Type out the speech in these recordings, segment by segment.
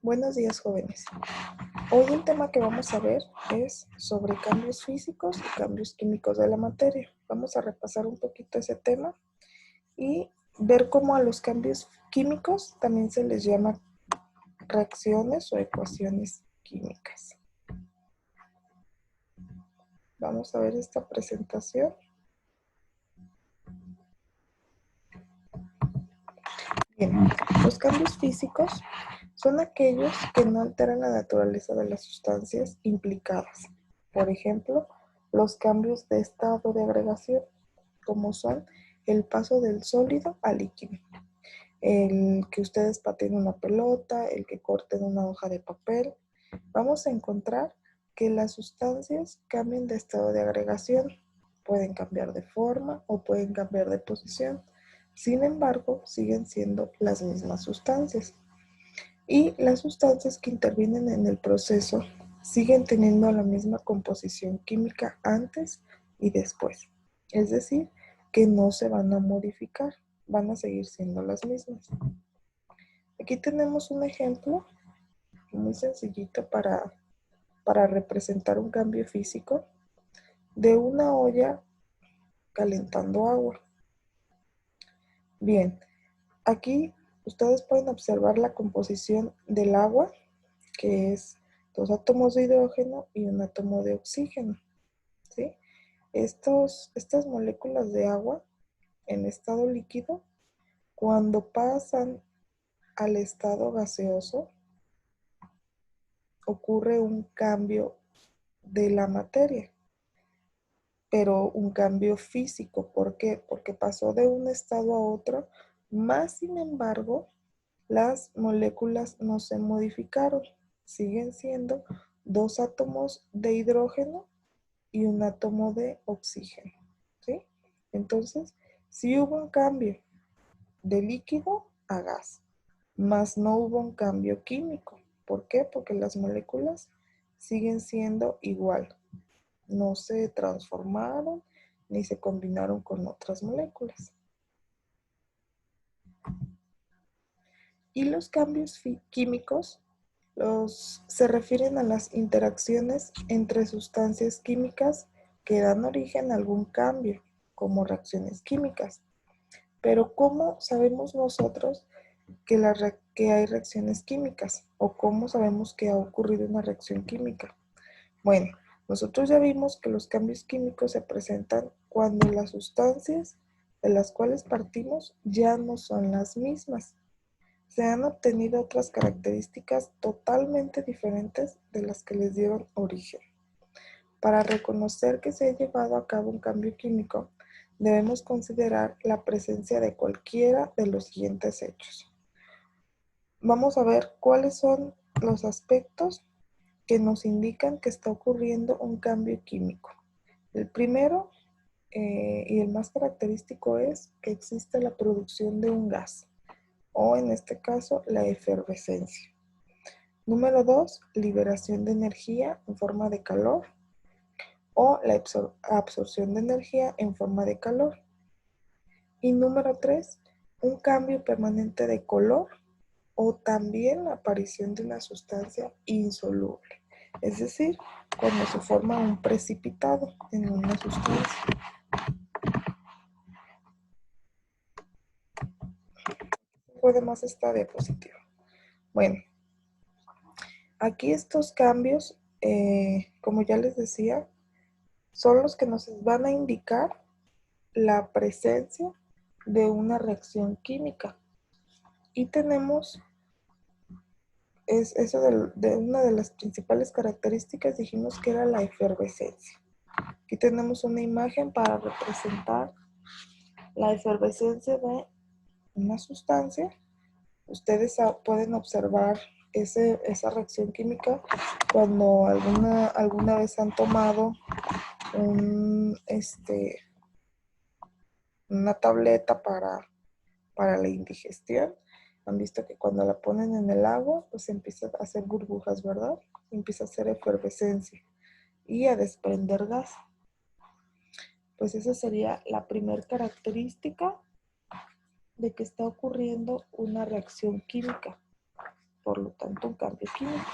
Buenos días, jóvenes. Hoy el tema que vamos a ver es sobre cambios físicos y cambios químicos de la materia. Vamos a repasar un poquito ese tema y ver cómo a los cambios químicos también se les llama reacciones o ecuaciones químicas. Vamos a ver esta presentación. Bien, los cambios físicos son aquellos que no alteran la naturaleza de las sustancias implicadas. Por ejemplo, los cambios de estado de agregación, como son el paso del sólido al líquido, el que ustedes pateen una pelota, el que corten una hoja de papel. Vamos a encontrar que las sustancias cambian de estado de agregación, pueden cambiar de forma o pueden cambiar de posición. Sin embargo, siguen siendo las mismas sustancias. Y las sustancias que intervienen en el proceso siguen teniendo la misma composición química antes y después. Es decir, que no se van a modificar, van a seguir siendo las mismas. Aquí tenemos un ejemplo muy sencillito para representar un cambio físico de una olla calentando agua. Bien, aquí ustedes pueden observar la composición del agua, que es 2 átomos de hidrógeno y 1 átomo de oxígeno, ¿sí? Estas moléculas de agua en estado líquido, cuando pasan al estado gaseoso, ocurre un cambio de la materia, pero un cambio físico. ¿Por qué? Porque pasó de un estado a otro, más sin embargo, las moléculas no se modificaron, siguen siendo 2 átomos de hidrógeno y 1 átomo de oxígeno, ¿sí? Entonces, sí hubo un cambio de líquido a gas, mas no hubo un cambio químico. ¿Por qué? Porque las moléculas siguen siendo igual, no se transformaron ni se combinaron con otras moléculas. Y los cambios químicos se refieren a las interacciones entre sustancias químicas que dan origen a algún cambio, como reacciones químicas. Pero ¿cómo sabemos nosotros que hay reacciones químicas? ¿O cómo sabemos que ha ocurrido una reacción química? Bueno, nosotros ya vimos que los cambios químicos se presentan cuando las sustancias de las cuales partimos ya no son las mismas. Se han obtenido otras características totalmente diferentes de las que les dieron origen. Para reconocer que se ha llevado a cabo un cambio químico, debemos considerar la presencia de cualquiera de los siguientes hechos. Vamos a ver cuáles son los aspectos que nos indican que está ocurriendo un cambio químico. El primero y el más característico es que existe la producción de un gas, o en este caso la efervescencia. Número 2, liberación de energía en forma de calor o la absorción de energía en forma de calor. Y número 3, un cambio permanente de color o también la aparición de una sustancia insoluble. Es decir, cuando se forma un precipitado en una sustancia. Puede más esta diapositiva. Bueno, aquí estos cambios, como ya les decía, son los que nos van a indicar la presencia de una reacción química. Y tenemos, eso de una de las principales características, dijimos que era la efervescencia. Aquí tenemos una imagen para representar la efervescencia de una sustancia. Ustedes pueden observar esa reacción química cuando alguna vez han tomado una tableta para la indigestión. Han visto que cuando la ponen en el agua, pues empieza a hacer burbujas, ¿verdad? Empieza a hacer efervescencia y a desprender gas. Pues esa sería la primera característica de que está ocurriendo una reacción química. por lo tanto un cambio químico.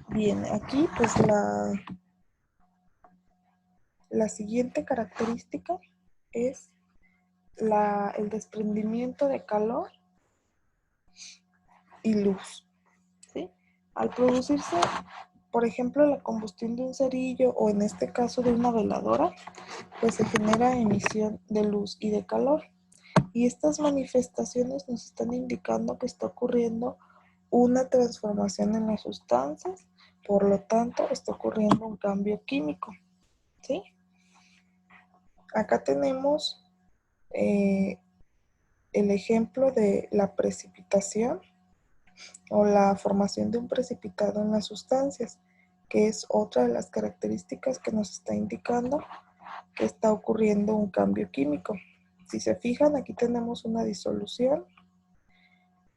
Bien, aquí pues la siguiente característica es el desprendimiento de calor y luz, ¿sí? Al producirse, por ejemplo, la combustión de un cerillo o en este caso de una veladora, pues se genera emisión de luz y de calor. Y estas manifestaciones nos están indicando que está ocurriendo una transformación en las sustancias, por lo tanto está ocurriendo un cambio químico, ¿sí? Acá tenemos el ejemplo de la precipitación o la formación de un precipitado en las sustancias, que es otra de las características que nos está indicando que está ocurriendo un cambio químico. Si se fijan, aquí tenemos una disolución.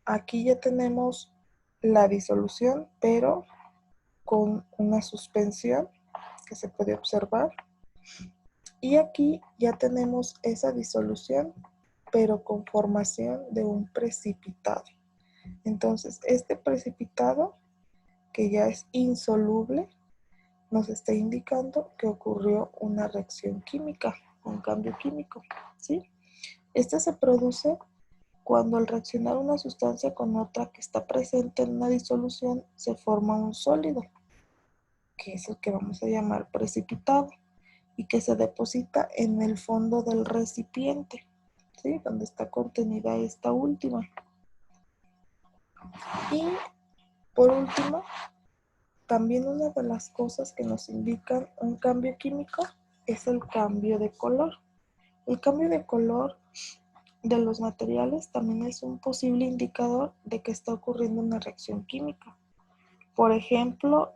Aquí ya tenemos la disolución, pero con una suspensión que se puede observar. Y aquí ya tenemos esa disolución, pero con formación de un precipitado. Entonces, este precipitado, que ya es insoluble, nos está indicando que ocurrió una reacción química, un cambio químico, ¿sí? Este se produce cuando al reaccionar una sustancia con otra que está presente en una disolución, se forma un sólido, que es el que vamos a llamar precipitado, y que se deposita en el fondo del recipiente, ¿sí? Donde está contenida esta última. Y por último, también una de las cosas que nos indican un cambio químico es el cambio de color. El cambio de color de los materiales también es un posible indicador de que está ocurriendo una reacción química. Por ejemplo,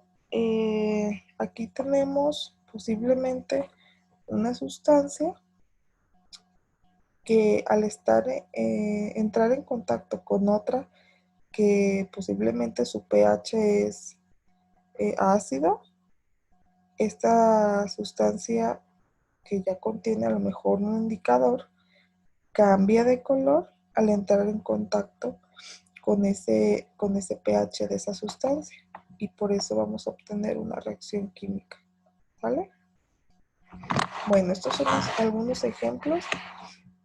aquí tenemos posiblemente una sustancia que al entrar en contacto con otra que posiblemente su pH es ácido, esta sustancia que ya contiene a lo mejor un indicador cambia de color al entrar en contacto con ese pH de esa sustancia, y por eso vamos a obtener una reacción química, ¿vale? Bueno, estos son algunos ejemplos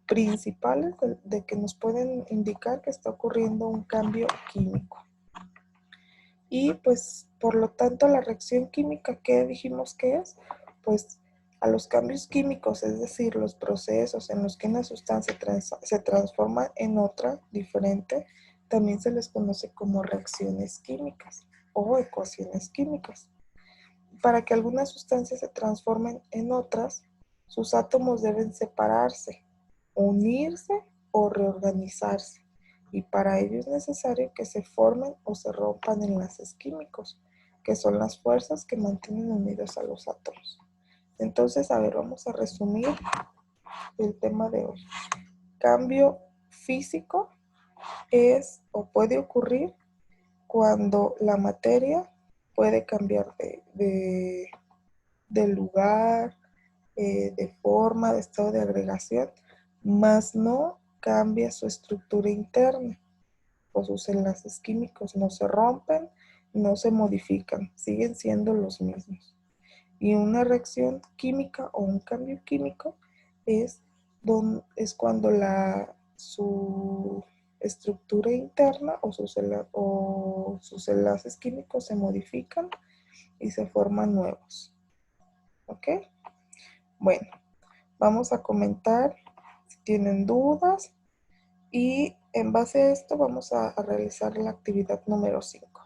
principales de que nos pueden indicar que está ocurriendo un cambio químico. Y pues, por lo tanto, la reacción química, ¿qué dijimos que es? Pues a los cambios químicos, es decir, los procesos en los que una sustancia se transforma en otra diferente, también se les conoce como reacciones químicas o ecuaciones químicas. Para que algunas sustancias se transformen en otras, sus átomos deben separarse, unirse o reorganizarse. Y para ello es necesario que se formen o se rompan enlaces químicos, que son las fuerzas que mantienen unidos a los átomos. Entonces, a ver, vamos a resumir el tema de hoy. Cambio físico es o puede ocurrir cuando la materia puede cambiar de lugar, de forma, de estado de agregación, más no cambia su estructura interna, o sus enlaces químicos no se rompen, no se modifican, siguen siendo los mismos. Y una reacción química o un cambio químico es cuando su estructura interna o sus enlaces químicos se modifican y se forman nuevos. ¿Ok? Bueno, vamos a comentar si tienen dudas y en base a esto vamos a realizar la actividad número 5.